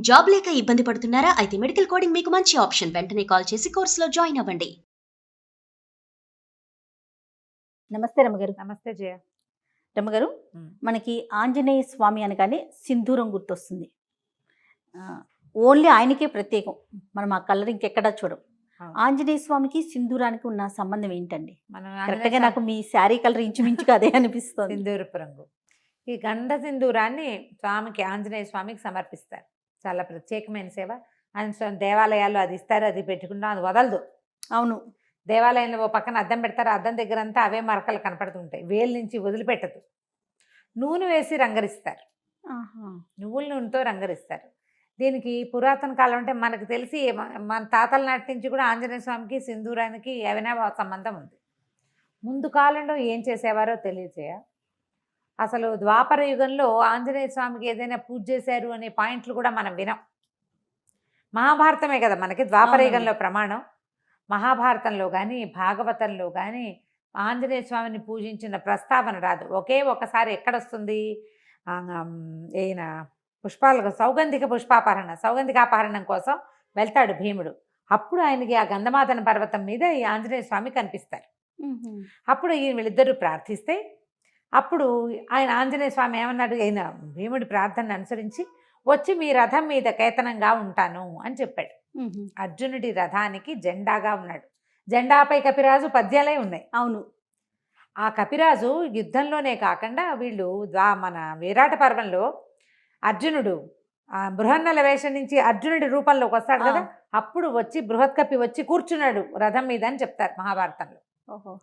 Job లేక ఇబ్బంది పడుతున్నారా? అయితే మెడికల్ కోడింగ్ మీకు మంచి ఆప్షన్. వెంటనే కాల్ చేసి కోర్సులో జాయిన్ అవ్వండి. నమస్తే రమ్మగారు. నమస్తే జయ. రమ్మగారు, మనకి ఆంజనేయ స్వామి అనగానే సింధూరం గుర్తొస్తుంది. ఓన్లీ ఆయనకే ప్రత్యేకం. మనం ఆ కలర్ ఇంకెక్కడా చూడం. ఆంజనేయ స్వామికి సింధూరానికి ఉన్న సంబంధం ఏంటండి? కరెక్ట్గా నాకు మీ శారీ కలర్ ఇంచుమించుగా అదే అనిపిస్తుంది. సింధూరపు రంగు. ఈ గంధ సింధూరాన్ని స్వామికి, ఆంజనేయ స్వామికి సమర్పిస్తారు. చాలా ప్రత్యేకమైన సేవ. ఆయన దేవాలయాల్లో అది ఇస్తారు, అది పెట్టుకుంటాం, అది వదలదు. అవును, దేవాలయంలో ఓ పక్కన అద్దం పెడతారు, అద్దం దగ్గర అంతా అవే మరకలు కనపడుతుంటాయి, వేలు నుంచి వదిలిపెట్టదు. నూనె వేసి రంగరిస్తారు, నువ్వుల నూనెతో రంగరిస్తారు. దీనికి పురాతన కాలం అంటే మనకు తెలిసి మన తాతల నాటి నుంచి కూడా ఆంజనేయ స్వామికి సింధూరానికి ఏమైనా సంబంధం ఉంది. ముందు కాలంలో ఏం చేసేవారో తెలియజేయ. అసలు ద్వాపర యుగంలో ఆంజనేయ స్వామికి ఏదైనా పూజ చేశారు అనే పాయింట్లు కూడా మనం వినం. మహాభారతమే కదా మనకి ద్వాపర యుగంలో ప్రమాణం. మహాభారతంలో కానీ భాగవతంలో కానీ ఆంజనేయ స్వామిని పూజించిన ప్రస్తావన రాదు. ఒకే ఒకసారి ఎక్కడొస్తుంది, ఈయన సౌగంధికాపహరణం కోసం వెళ్తాడు భీముడు. అప్పుడు ఆయనకి ఆ గంధమాదన పర్వతం మీద ఈ ఆంజనేయ స్వామి కనిపిస్తారు. అప్పుడు ఈయన వీళ్ళిద్దరూ ప్రార్థిస్తే అప్పుడు ఆయన ఆంజనేయ స్వామి ఏమన్నాడు, ఆయన భీముడి ప్రార్థనను అనుసరించి వచ్చి మీ రథం మీద కేతనంగా ఉంటాను అని చెప్పాడు. అర్జునుడి రథానికి జెండాగా ఉన్నాడు. జెండాపై కపిరాజు పద్యాలే ఉన్నాయి. అవును, ఆ కపిరాజు యుద్ధంలోనే కాకుండా వీళ్ళు మన విరాట పర్వంలో అర్జునుడు బృహన్నల వేషం నుంచి అర్జునుడి రూపంలోకి వస్తాడు కదా, అప్పుడు వచ్చి బృహత్ కపి వచ్చి కూర్చున్నాడు రథం మీద అని చెప్తారు మహాభారతంలో. ఓహో,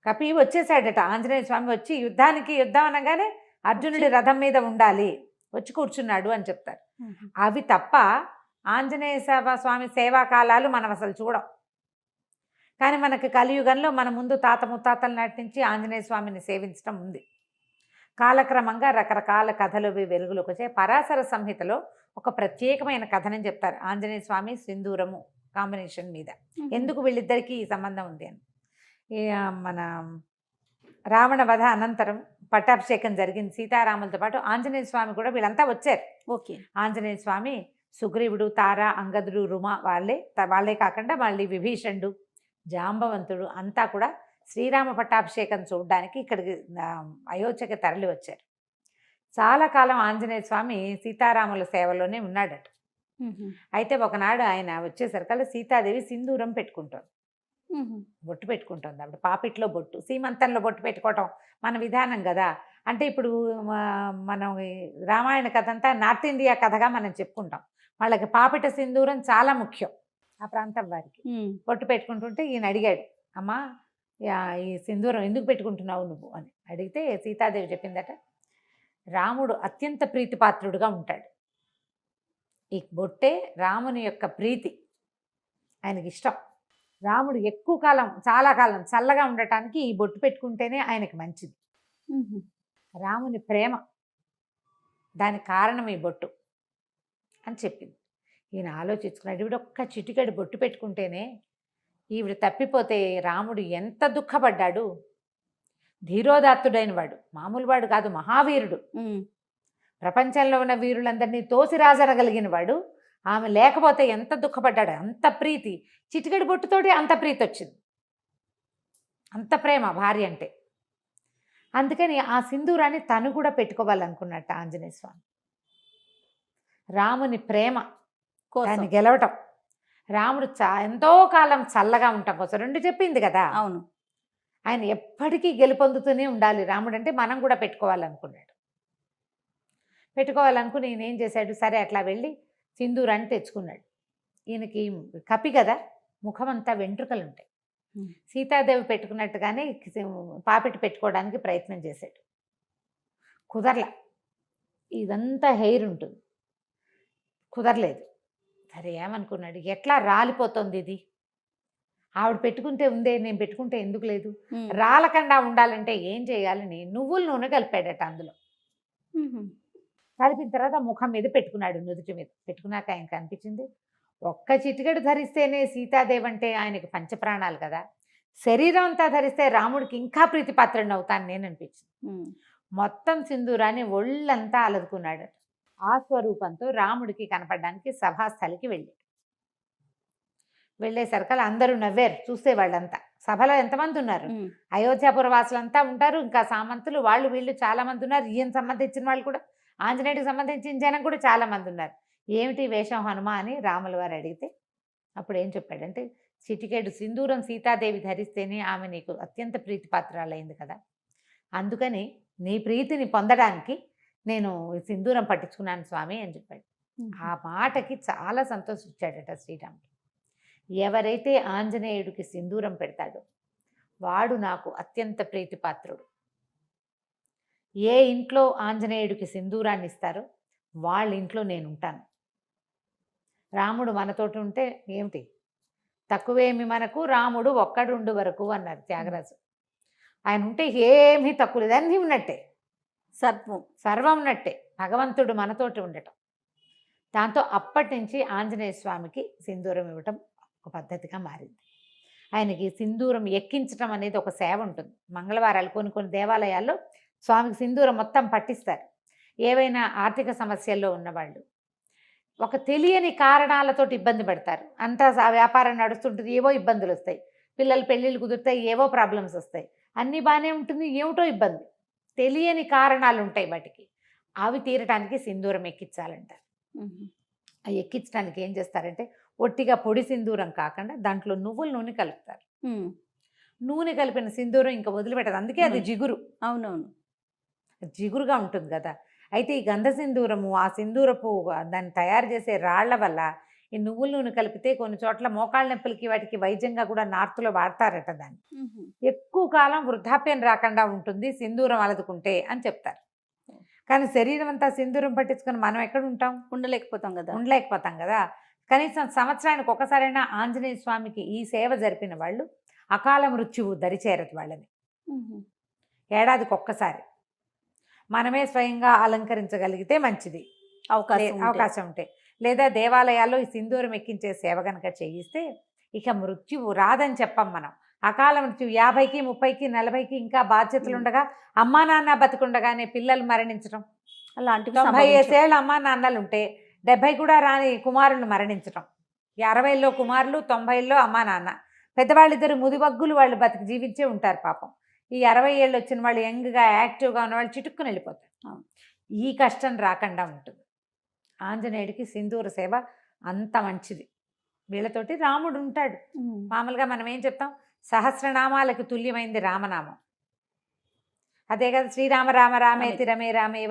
కపి వచ్చేసాడట. ఆంజనేయ స్వామి వచ్చి యుద్ధం అనగానే అర్జునుడి రథం మీద ఉండాలి, వచ్చి కూర్చున్నాడు అని చెప్తారు. అవి తప్ప ఆంజనేయ స్వామి సేవా కాలాలు మనం అసలు చూడం. కానీ మనకి కలియుగంలో మన ముందు తాత ముత్తాతల నాటి నుంచి ఆంజనేయ స్వామిని సేవించడం ఉంది. కాలక్రమంగా రకరకాల కథలు వెలుగులోకి వచ్చాయి. పరాశర సంహితలో ఒక ప్రత్యేకమైన కథనని చెప్తారు ఆంజనేయ స్వామి సింధూరము కాంబినేషన్ మీద. ఎందుకు వీళ్ళిద్దరికీ ఈ సంబంధం ఉంది అని. మన రావణ వధ అనంతరం పట్టాభిషేకం జరిగింది సీతారాములతో పాటు. ఆంజనేయ స్వామి కూడా వీళ్ళంతా వచ్చారు. ఓకే, ఆంజనేయ స్వామి, సుగ్రీవుడు, తార, అంగదుడు, రుమ వాళ్ళే కాకుండా మళ్ళీ విభీషణుడు, జాంబవంతుడు అంతా కూడా శ్రీరామ పట్టాభిషేకం చూడడానికి ఇక్కడికి అయోధ్యకి తరలి వచ్చారు. చాలా కాలం ఆంజనేయ స్వామి సీతారాముల సేవలోనే ఉన్నాడట. అయితే ఒకనాడు ఆయన వచ్చేసరికల్లా సీతాదేవి సింధూరం పెట్టుకుంటారు, బొట్టు పెట్టుకుంటుంది. అప్పుడు పాపిట్లో బొట్టు, సీమంతంలో బొట్టు పెట్టుకోవటం మన విధానం కదా. అంటే ఇప్పుడు మనం రామాయణ కథ అంతా నార్త్ ఇండియా కథగా మనం చెప్పుకుంటాం. వాళ్ళకి పాపిట సింధూరం చాలా ముఖ్యం ఆ ప్రాంతం వారికి. బొట్టు పెట్టుకుంటుంటే ఈయన అడిగాడు, అమ్మా ఈ సింధూరం ఎందుకు పెట్టుకుంటున్నావు నువ్వు అని అడిగితే సీతాదేవి చెప్పిందట, రాముడు అత్యంత ప్రీతిపాత్రుడుగా ఉంటాడు. ఈ బొట్టే రాముని యొక్క ప్రీతి, ఆయనకి ఇష్టం. రాముడు ఎక్కువ కాలం, చాలా కాలం చల్లగా ఉండటానికి ఈ బొట్టు పెట్టుకుంటేనే ఆయనకి మంచిది. రాముని ప్రేమ, దానికి కారణం ఈ బొట్టు అని చెప్పింది. ఈయన ఆలోచించుకున్నాడు, ఈవిడ ఒక్క చిటికెడు బొట్టు పెట్టుకుంటేనే ఈవిడ తప్పిపోతే రాముడు ఎంత దుఃఖపడ్డాడు. ధీరోదాత్తుడైన వాడు, మామూలు వాడు కాదు, మహావీరుడు. ప్రపంచంలో ఉన్న వీరులందరినీ తోసిరాజనగలిగిన వాడు. ఆమె లేకపోతే ఎంత దుఃఖపడ్డాడు. అంత ప్రీతి, చిటికెడు బొట్టుతోటి అంత ప్రీతి వచ్చింది, అంత ప్రేమ భార్య అంటే. అందుకని ఆ సింధూరాన్ని తను కూడా పెట్టుకోవాలనుకున్నట్ట ఆంజనేయ స్వామి. రాముని ప్రేమ దాన్ని గెలవటం, రాముడు ఎంతో కాలం చల్లగా ఉండటం కోసం రెండు చెప్పింది కదా. అవును, ఆయన ఎప్పటికీ గెలుపొందుతూనే ఉండాలి రాముడు అంటే, మనం కూడా పెట్టుకోవాలనుకున్నాడు. పెట్టుకోవాలనుకుని ఈయన ఏం చేశాడు, సరే అట్లా వెళ్ళి సింధూరాన్ని తెచ్చుకున్నాడు. ఈయనకి కపి కదా, ముఖమంతా వెంట్రుకలు ఉంటాయి. సీతాదేవి పెట్టుకున్నట్టుగానే పాపిటి పెట్టుకోవడానికి ప్రయత్నం చేశాడు, కుదరలా. ఇదంతా హెయిర్ ఉంటుంది, కుదరలేదు. సరే ఏమనుకున్నాడు, ఎట్లా రాలిపోతుంది ఇది, ఆవిడ పెట్టుకుంటే ఉందే, నేను పెట్టుకుంటే ఎందుకు లేదు, రాలకుండా ఉండాలంటే ఏం చేయాలని నువ్వుల నూనె కలిపాడట. అందులో కలిపిన తర్వాత ముఖం మీద పెట్టుకున్నాడు, నుదుటి మీద పెట్టుకున్నాక ఆయనకు అనిపించింది, ఒక్క చిటికెడు ధరిస్తేనే సీతాదేవి అంటే ఆయనకి పంచప్రాణాలు కదా, శరీరం అంతా ధరిస్తే రాముడికి ఇంకా ప్రీతిపాత్రుడిని అవుతాను నేను అనిపించింది. మొత్తం సింధూరాన్ని ఒళ్ళంతా అలదుకున్నాడు. ఆ స్వరూపంతో రాముడికి కనపడడానికి సభాస్థలికి వెళ్ళేసరికల్ అందరూ నవ్వారు చూసేవాళ్ళంతా. సభలో ఎంతమంది ఉన్నారు, అయోధ్యాపుర వాసులంతా ఉంటారు, ఇంకా సామంతులు వాళ్ళు వీళ్ళు చాలా మంది ఉన్నారు, ఈయన సంబంధించిన వాళ్ళు కూడా, ఆంజనేయుడికి సంబంధించిన జనం కూడా చాలా మంది ఉన్నారు. ఏమిటి వేషం హనుమ అని రాముల వారు అడిగితే అప్పుడు ఏం చెప్పాడంటే, చిటికేడు సింధూరం సీతాదేవి ధరిస్తేనే ఆమె నీకు అత్యంత ప్రీతిపాత్రాలైంది కదా, అందుకని నీ ప్రీతిని పొందడానికి నేను సింధూరం పట్టించుకున్నాను స్వామి అని చెప్పాడు. ఆ మాటకి చాలా సంతోషించాడట శ్రీరాముడు. ఎవరైతే ఆంజనేయుడికి సింధూరం పెడతాడో వాడు నాకు అత్యంత ప్రీతిపాత్రుడు. ఏ ఇంట్లో ఆంజనేయుడికి సింధూరాన్ని ఇస్తారో వాళ్ళ ఇంట్లో నేను ఉంటాను. రాముడు మనతోటి ఉంటే ఏమిటి తక్కువేమి మనకు, రాముడు ఒక్కడుండు వరకు అన్నారు త్యాగరాజు. ఆయన ఉంటే ఏమీ తక్కువ లేదు, అన్నీ ఉన్నట్టే, సర్వం ఉన్నట్టే, భగవంతుడు మనతోటి ఉండటం. దాంతో అప్పటి నుంచి ఆంజనేయ స్వామికి సింధూరం ఇవ్వటం ఒక పద్ధతిగా మారింది. ఆయనకి సింధూరం ఎక్కించడం అనేది ఒక సేవ ఉంటుంది. మంగళవారాలు కొన్ని దేవాలయాల్లో స్వామికి సింధూరం మొత్తం పట్టిస్తారు. ఏవైనా ఆర్థిక సమస్యల్లో ఉన్నవాళ్ళు ఒక తెలియని కారణాలతోటి ఇబ్బంది పడతారు. అంతా వ్యాపారం నడుస్తుంటుంది, ఏవో ఇబ్బందులు వస్తాయి, పిల్లలు పెళ్ళిళ్ళు కుదురుతాయి, ఏవో ప్రాబ్లమ్స్ వస్తాయి, అన్నీ బాగానే ఉంటుంది, ఏమిటో ఇబ్బంది, తెలియని కారణాలు ఉంటాయి వాటికి. అవి తీరటానికి సింధూరం ఎక్కించాలంటారు. అవి ఎక్కించడానికి ఏం చేస్తారంటే ఒట్టిగా పొడి సింధూరం కాకుండా దాంట్లో నువ్వుల నూనె కలుపుతారు. నూనె కలిపిన సింధూరం ఇంకా వదిలిపెట్టదు, అందుకే అది జిగురు. అవునవును, జిగురుగా ఉంటుంది కదా. అయితే ఈ గంధ సింధూరము, ఆ సింధూరపు దాన్ని తయారు చేసే రాళ్ల వల్ల ఈ నువ్వుల నూనె కలిపితే కొన్ని చోట్ల మోకాళ్ళ నొప్పులకి వాటికి వైద్యంగా కూడా నార్త్లో వాడతారట. దాన్ని ఎక్కువ కాలం వృద్ధాప్యం రాకుండా ఉంటుంది సింధూరం అలదుకుంటే అని చెప్తారు. కానీ శరీరం అంతా సింధూరం పట్టించుకొని మనం ఎక్కడ ఉంటాం, ఉండలేకపోతాం కదా. కనీసం సంవత్సరానికి ఒకసారైనా ఆంజనేయ స్వామికి ఈ సేవ జరిపిన వాళ్ళు అకాల మృత్యువు దరిచేరదు వాళ్ళని. ఏడాదికి ఒక్కసారి మనమే స్వయంగా అలంకరించగలిగితే మంచిది, అవకాశం ఉంటే. లేదా దేవాలయాల్లో ఈ సింధూరం ఎక్కించే సేవ కనుక చేయిస్తే ఇక మృత్యువు రాదని చెప్పం మనం. అకాల మృత్యు 50కి 30కి 40కి ఇంకా బాధ్యతలు ఉండగా అమ్మా నాన్న బతికుండగానే పిల్లలు మరణించడం, అలాంటివి 95 ఏళ్ళ అమ్మా నాన్నలు ఉంటే 70 కూడా రాని కుమారులు మరణించడం. 60లో కుమారులు, 90లో అమ్మా నాన్న, పెద్దవాళ్ళిద్దరు ముదివగ్గులు వాళ్ళు బతికి జీవించే ఉంటారు పాపం. ఈ 60 ఏళ్ళు వచ్చిన వాళ్ళు యంగ్గా యాక్టివ్గా ఉన్న వాళ్ళు చిటుక్కుని వెళ్ళిపోతారు. ఈ కష్టం రాకుండా ఉంటుంది. ఆంజనేయుడికి సింధూర సేవ అంత మంచిది. వీళ్ళతోటి రాముడు ఉంటాడు. మామూలుగా మనం ఏం చెప్తాం, సహస్రనామాలకు తుల్యమైంది రామనామం. అదే కదా, శ్రీరామ రామ రామేతి రమే రామే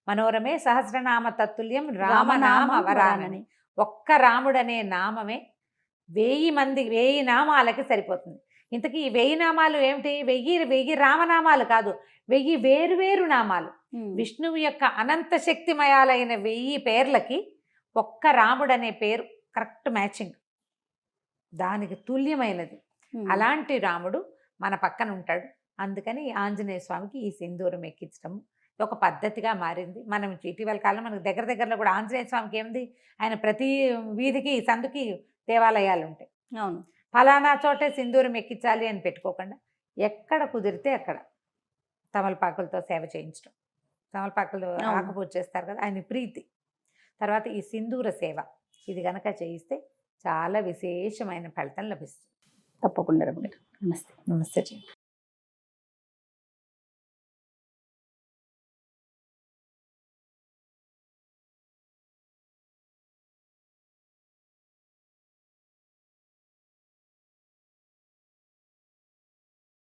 మనోరమే సహస్రనామ తత్తుల్యం రామనామ వరానని. ఒక్క రాముడనే నామమే 1000 నామాలకి సరిపోతుంది. ఇంతకీ ఈ 1000 నామాలు ఏమిటి? 1000 రామనామాలు కాదు, 1000 వేరు నామాలు. విష్ణువు యొక్క అనంత శక్తిమయాలైన 1000 పేర్లకి ఒక్క రాముడనే పేరు కరెక్ట్ మ్యాచింగ్, దానికి తుల్యమైనది. అలాంటి రాముడు మన పక్కన ఉంటాడు. అందుకని ఆంజనేయ స్వామికి ఈ సింధూరం ఎక్కించడం ఒక పద్ధతిగా మారింది. మనం ఇటీవల కాలం మనకు దగ్గరలో కూడా ఆంజనేయ స్వామికి ఏముంది, ఆయన ప్రతి వీధికి సందుకి దేవాలయాలు ఉంటాయి. అవును, ఫలానా చోటే సింధూరం ఎక్కించాలి అని పెట్టుకోకుండా ఎక్కడ కుదిరితే అక్కడ తమలపాకులతో సేవ చేయించడం. తమలపాకులు ఆకుపూజ చేస్తారు కదా, ఆయన ప్రీతి. తర్వాత ఈ సింధూర సేవ ఇది కనుక చేయిస్తే చాలా విశేషమైన ఫలితం లభిస్తుంది. తప్పకుండా. నమస్తే. నమస్తే.